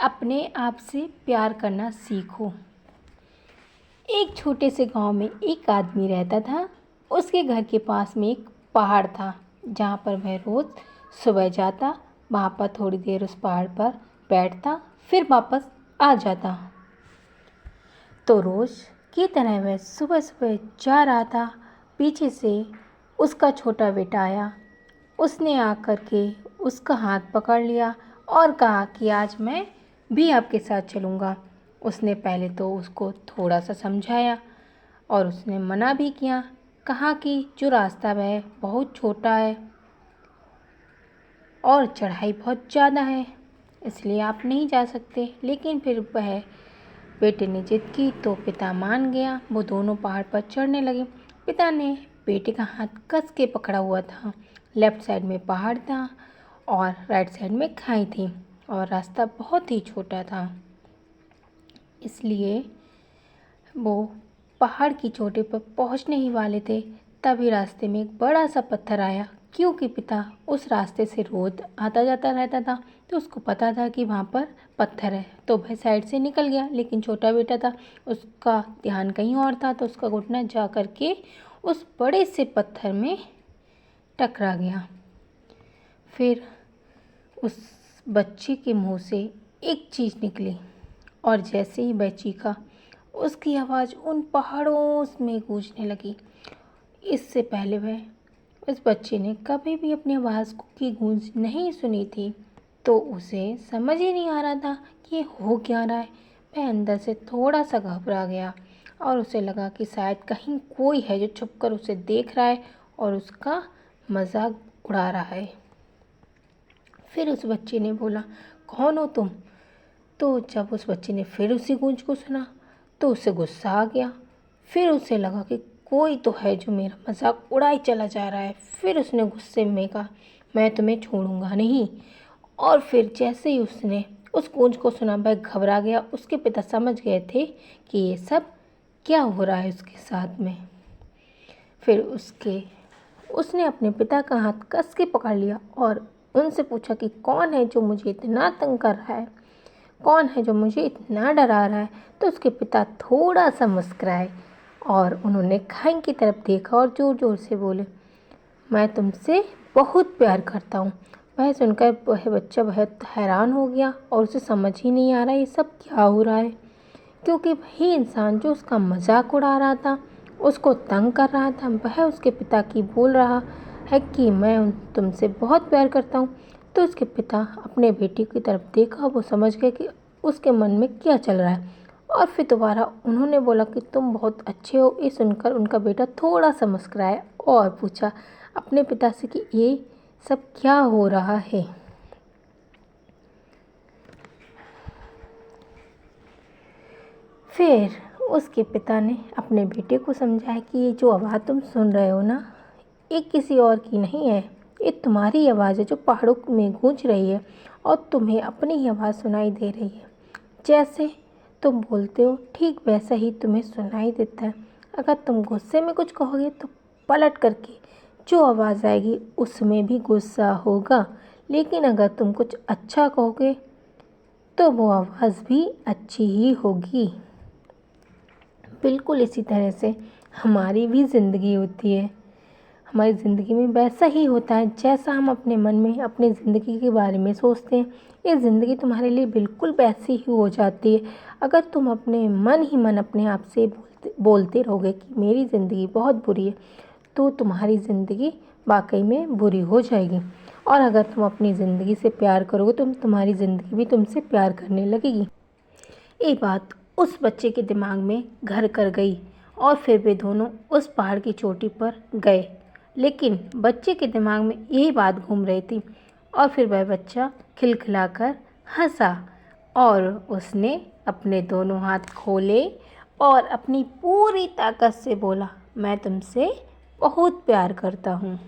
अपने आप से प्यार करना सीखो। एक छोटे से गांव में एक आदमी रहता था। उसके घर के पास में एक पहाड़ था जहाँ पर वह रोज़ सुबह जाता, वहाँ पर थोड़ी देर उस पहाड़ पर बैठता, फिर वापस आ जाता। तो रोज़ की तरह वह सुबह सुबह जा रहा था। पीछे से उसका छोटा बेटा आया। उसने आकर के उसका हाथ पकड़ लिया और कहा कि आज मैं भी आपके साथ चलूँगा। उसने पहले तो उसको थोड़ा सा समझाया और उसने मना भी किया, कहा कि जो रास्ता वह बहुत छोटा है और चढ़ाई बहुत ज़्यादा है, इसलिए आप नहीं जा सकते। लेकिन फिर वह बेटे ने जिद की तो पिता मान गया। वो दोनों पहाड़ पर चढ़ने लगे। पिता ने बेटे का हाथ कस के पकड़ा हुआ था। लेफ्ट साइड में पहाड़ था और राइट साइड में खाई थी और रास्ता बहुत ही छोटा था, इसलिए वो पहाड़ की चोटी पर पहुंचने ही वाले थे। तभी रास्ते में एक बड़ा सा पत्थर आया। क्योंकि पिता उस रास्ते से रोज आता जाता रहता था तो उसको पता था कि वहाँ पर पत्थर है, तो वह साइड से निकल गया। लेकिन छोटा बेटा था, उसका ध्यान कहीं और था, तो उसका घुटना जा कर के उस बड़े से पत्थर में टकरा गया। फिर उस बच्चे के मुंह से एक चीज़ निकली और जैसे ही वह चीखा, उसकी आवाज़ उन पहाड़ों में गूंजने लगी। इससे पहले वह उस बच्चे ने कभी भी अपनी आवाज़ की गूंज नहीं सुनी थी, तो उसे समझ ही नहीं आ रहा था कि ये हो क्या रहा है। वह अंदर से थोड़ा सा घबरा गया और उसे लगा कि शायद कहीं कोई है जो छुपकर उसे देख रहा है और उसका मजाक उड़ा रहा है। फिर उस बच्चे ने बोला, कौन हो तुम? तो जब उस बच्चे ने फिर उसी गूंज को सुना तो उसे गुस्सा आ गया। फिर उसे लगा कि कोई तो है जो मेरा मजाक उड़ाई चला जा रहा है। फिर उसने गुस्से में कहा, मैं तुम्हें छोड़ूंगा नहीं। और फिर जैसे ही उसने उस गूंज को सुना, वह घबरा गया। उसके पिता समझ गए थे कि ये सब क्या हो रहा है उसके साथ में। फिर उसने अपने पिता का हाथ कस के पकड़ लिया और उनसे पूछा कि कौन है जो मुझे इतना तंग कर रहा है, कौन है जो मुझे इतना डरा रहा है। तो उसके पिता थोड़ा सा मुस्कुराए और उन्होंने खाई की तरफ देखा और ज़ोर ज़ोर से बोले, मैं तुमसे बहुत प्यार करता हूँ। वह सुनकर वह बच्चा बहुत हैरान हो गया और उसे समझ ही नहीं आ रहा ये सब क्या हो रहा है, क्योंकि वही इंसान जो उसका मजाक उड़ा रहा था, उसको तंग कर रहा था, वह उसके पिता की बोल रहा है कि मैं तुमसे बहुत प्यार करता हूँ। तो उसके पिता अपने बेटे की तरफ देखा, वो समझ गए कि उसके मन में क्या चल रहा है और फिर दोबारा उन्होंने बोला कि तुम बहुत अच्छे हो। ये सुनकर उनका बेटा थोड़ा सा मुस्कुराया और पूछा अपने पिता से कि ये सब क्या हो रहा है। फिर उसके पिता ने अपने बेटे को समझाया कि ये जो आवाज़ तुम सुन रहे हो ना, ये किसी और की नहीं है, ये तुम्हारी आवाज़ है जो पहाड़ों में गूंज रही है और तुम्हें अपनी ही आवाज़ सुनाई दे रही है। जैसे तुम बोलते हो ठीक वैसा ही तुम्हें सुनाई देता है। अगर तुम गुस्से में कुछ कहोगे तो पलट करके जो आवाज़ आएगी उसमें भी गुस्सा होगा, लेकिन अगर तुम कुछ अच्छा कहोगे तो वो आवाज़ भी अच्छी ही होगी। बिल्कुल इसी तरह से हमारी भी ज़िंदगी होती है। हमारी ज़िंदगी में वैसा ही होता है जैसा हम अपने मन में अपनी ज़िंदगी के बारे में सोचते हैं, ये ज़िंदगी तुम्हारे लिए बिल्कुल वैसी ही हो जाती है। अगर तुम अपने मन ही मन अपने आप से बोलते रहोगे कि मेरी ज़िंदगी बहुत बुरी है, तो तुम्हारी ज़िंदगी वाकई में बुरी हो जाएगी। और अगर तुम अपनी ज़िंदगी से प्यार करोगे तो तुम्हारी ज़िंदगी भी तुमसे प्यार करने लगेगी। ये बात उस बच्चे के दिमाग में घर कर गई और फिर वे दोनों उस पहाड़ की चोटी पर गए। लेकिन बच्चे के दिमाग में यही बात घूम रही थी और फिर वह बच्चा खिलखिलाकर हंसा और उसने अपने दोनों हाथ खोले और अपनी पूरी ताकत से बोला, मैं तुमसे बहुत प्यार करता हूँ।